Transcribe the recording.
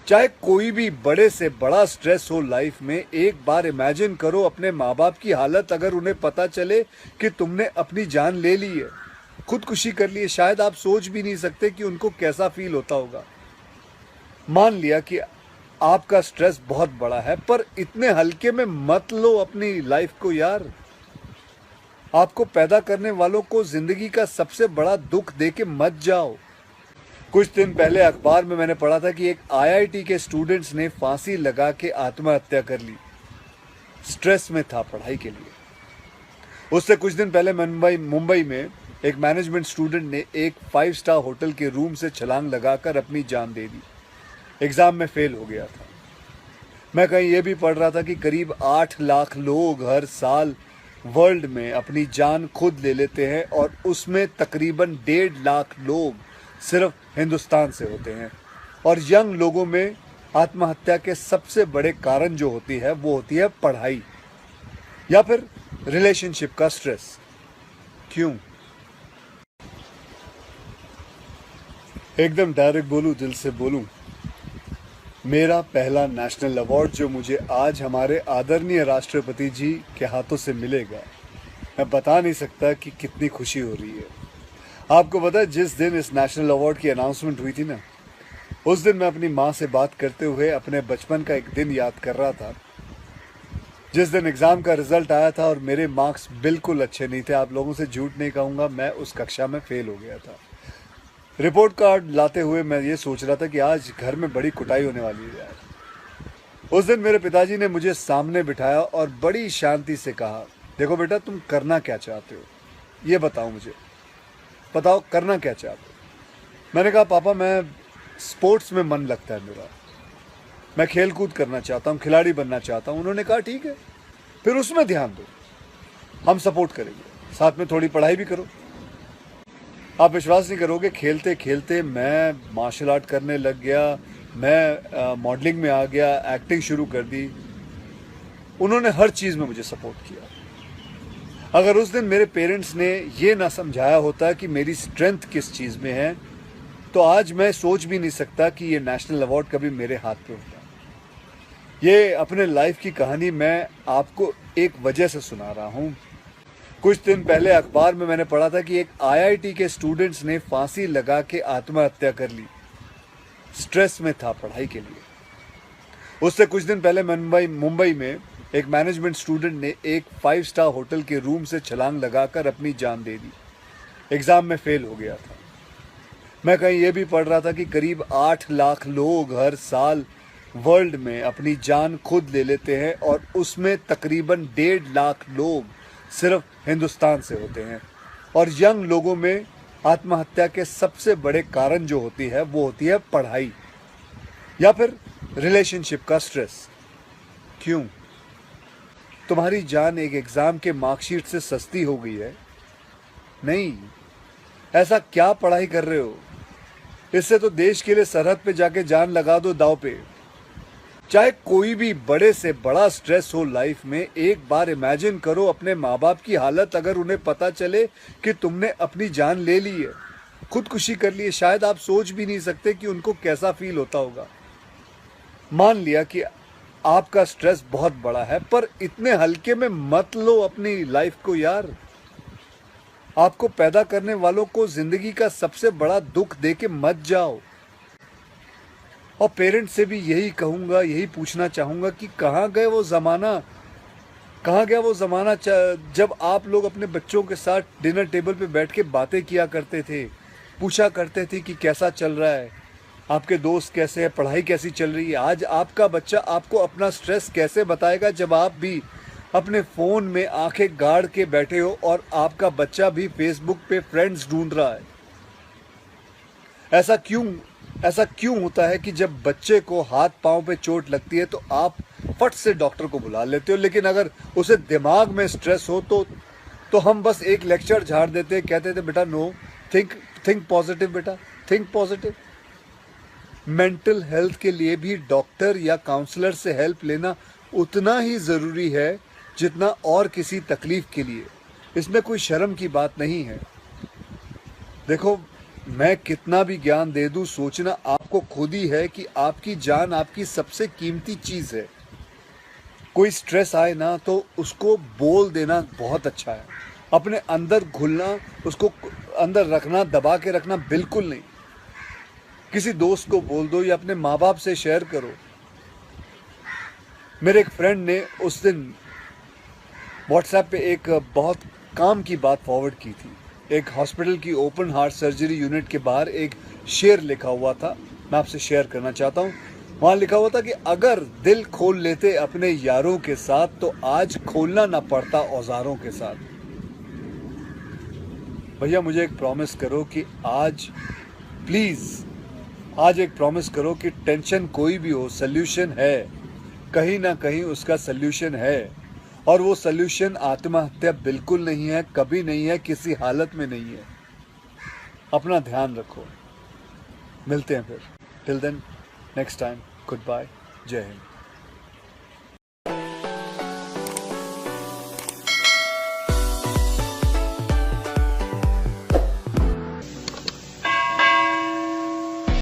चाहे कोई भी बड़े से बड़ा स्ट्रेस हो लाइफ में, एक बार इमेजिन करो अपने माँ बाप की हालत अगर उन्हें पता चले कि तुमने अपनी जान ले ली है, खुदकुशी कर ली है। शायद आप सोच भी नहीं सकते कि उनको कैसा फील होता होगा। मान लिया कि आपका स्ट्रेस बहुत बड़ा है, पर इतने हल्के में मत लो अपनी लाइफ को यार। आपको पैदा करने वालों को जिंदगी का सबसे बड़ा दुख देके मत जाओ। कुछ दिन पहले अखबार में मैंने पढ़ा था कि एक आईआईटी के स्टूडेंट्स ने फांसी लगा के आत्महत्या कर ली। स्ट्रेस में था पढ़ाई के लिए। उससे कुछ दिन पहले मुंबई में एक मैनेजमेंट स्टूडेंट ने एक 5 स्टार होटल के रूम से छलांग लगाकर अपनी जान दे दी। एग्जाम में फेल हो गया था। मैं कहीं ये भी पढ़ रहा था कि करीब 8 लाख लोग हर साल वर्ल्ड में अपनी जान खुद ले लेते हैं और उसमें तकरीबन 1.5 लाख लोग सिर्फ हिंदुस्तान से होते हैं। और यंग लोगों में आत्महत्या के सबसे बड़े कारण जो होती है वो होती है पढ़ाई या फिर रिलेशनशिप का स्ट्रेस। क्यों? एकदम डायरेक्ट बोलूं, दिल से बोलूं, मेरा पहला नेशनल अवार्ड जो मुझे आज हमारे आदरणीय राष्ट्रपति जी के हाथों से मिलेगा, मैं बता नहीं सकता कि कितनी खुशी हो रही है। आपको पता है, जिस दिन इस नेशनल अवार्ड की अनाउंसमेंट हुई थी ना, उस दिन मैं अपनी माँ से बात करते हुए अपने बचपन का एक दिन याद कर रहा था, जिस दिन एग्ज़ाम का रिजल्ट आया था और मेरे मार्क्स बिल्कुल अच्छे नहीं थे। आप लोगों से झूठ नहीं कहूँगा, मैं उस कक्षा में फेल हो गया था। रिपोर्ट कार्ड लाते हुए मैं ये सोच रहा था कि आज घर में बड़ी कुटाई होने वाली है यार। उस दिन मेरे पिताजी ने मुझे सामने बिठाया और बड़ी शांति से कहा, देखो बेटा, तुम करना क्या चाहते हो, ये बताओ मुझे, बताओ करना क्या चाहते हो। मैंने कहा, पापा मैं स्पोर्ट्स में मन लगता है मेरा, मैं खेल कूद करना चाहता हूँ, खिलाड़ी बनना चाहता हूँ। उन्होंने कहा ठीक है, फिर उसमें ध्यान दो, हम सपोर्ट करेंगे, साथ में थोड़ी पढ़ाई भी करो। आप विश्वास नहीं करोगे, खेलते खेलते मैं मार्शल आर्ट करने लग गया, मैं मॉडलिंग में आ गया, एक्टिंग शुरू कर दी। उन्होंने हर चीज़ में मुझे सपोर्ट किया। अगर उस दिन मेरे पेरेंट्स ने ये ना समझाया होता कि मेरी स्ट्रेंथ किस चीज़ में है, तो आज मैं सोच भी नहीं सकता कि ये नेशनल अवार्ड कभी मेरे हाथ पे होता। ये अपने लाइफ की कहानी मैं आपको एक वजह से सुना रहा हूँ। कुछ दिन पहले अखबार में मैंने पढ़ा था कि एक आईआईटी के स्टूडेंट्स ने फांसी लगा के आत्महत्या कर ली। स्ट्रेस में था पढ़ाई के लिए। उससे कुछ दिन पहले मुंबई में एक मैनेजमेंट स्टूडेंट ने एक 5 स्टार होटल के रूम से छलांग लगाकर अपनी जान दे दी। एग्जाम में फेल हो गया था। मैं कहीं ये भी पढ़ रहा था कि करीब 8 लाख लोग हर साल वर्ल्ड में अपनी जान खुद ले लेते हैं और उसमें तकरीबन 1.5 लाख लोग सिर्फ हिंदुस्तान से होते हैं। और यंग लोगों में आत्महत्या के सबसे बड़े कारण जो होती है वो होती है पढ़ाई या फिर रिलेशनशिप का स्ट्रेस। क्यों? तुम्हारी जान एक एग्जाम के मार्कशीट से सस्ती हो गई है? नहीं। ऐसा क्या पढ़ाई कर रहे हो? इससे तो देश के लिए सरहद पे जाके जान लगा दो दांव पे। चाहे कोई भी बड़े से बड़ा स्ट्रेस हो लाइफ में, एक बार इमेजिन करो अपने माँ बाप की हालत अगर उन्हें पता चले कि तुमने अपनी जान ले ली है, खुदकुशी कर ली है। शायद आप सोच भी नहीं सकते कि उनको कैसा फील होता होगा। मान लिया कि आपका स्ट्रेस बहुत बड़ा है, पर इतने हल्के में मत लो अपनी लाइफ को यार। आपको पैदा करने वालों को जिंदगी का सबसे बड़ा दुख देके मत जाओ। और पेरेंट्स से भी यही कहूँगा, यही पूछना चाहूँगा कि कहाँ गए वो ज़माना, कहाँ गया वो ज़माना जब आप लोग अपने बच्चों के साथ डिनर टेबल पे बैठ के बातें किया करते थे, पूछा करते थे कि कैसा चल रहा है, आपके दोस्त कैसे हैं, पढ़ाई कैसी चल रही है। आज आपका बच्चा आपको अपना स्ट्रेस कैसे बताएगा जब आप भी अपने फ़ोन में आंखें गाड़ के बैठे हो और आपका बच्चा भी फेसबुक पे फ्रेंड्स ढूंढ रहा है। ऐसा क्यों होता है कि जब बच्चे को हाथ पांव पे चोट लगती है तो आप फट से डॉक्टर को बुला लेते हो, लेकिन अगर उसे दिमाग में स्ट्रेस हो तो हम बस एक लेक्चर झाड़ देते, कहते थे बेटा नो, थिंक पॉजिटिव बेटा, थिंक पॉजिटिव। मेंटल हेल्थ के लिए भी डॉक्टर या काउंसलर से हेल्प लेना उतना ही ज़रूरी है जितना और किसी तकलीफ के लिए। इसमें कोई शर्म की बात नहीं है। देखो, मैं कितना भी ज्ञान दे दूं, सोचना आपको खुद ही है कि आपकी जान आपकी सबसे कीमती चीज है। कोई स्ट्रेस आए ना तो उसको बोल देना बहुत अच्छा है। अपने अंदर घुलना, उसको अंदर रखना, दबा के रखना बिल्कुल नहीं। किसी दोस्त को बोल दो या अपने माँ बाप से शेयर करो। मेरे एक फ्रेंड ने उस दिन व्हाट्सएप पे एक बहुत काम की बात फॉरवर्ड की थी। एक हॉस्पिटल की ओपन हार्ट सर्जरी यूनिट के बाहर एक शेर लिखा हुआ था, मैं आपसे शेयर करना चाहता हूँ। वहां लिखा हुआ था कि अगर दिल खोल लेते अपने यारों के साथ तो आज खोलना ना पड़ता औजारों के साथ। भैया मुझे एक प्रॉमिस करो कि आज प्लीज, आज एक प्रॉमिस करो कि टेंशन कोई भी हो, सोल्यूशन है, कहीं ना कहीं उसका सोल्यूशन है। और वो सोल्यूशन आत्महत्या बिल्कुल नहीं है, कभी नहीं है, किसी हालत में नहीं है। अपना ध्यान रखो। मिलते हैं फिर। Till then, next time, goodbye, जय हिंद।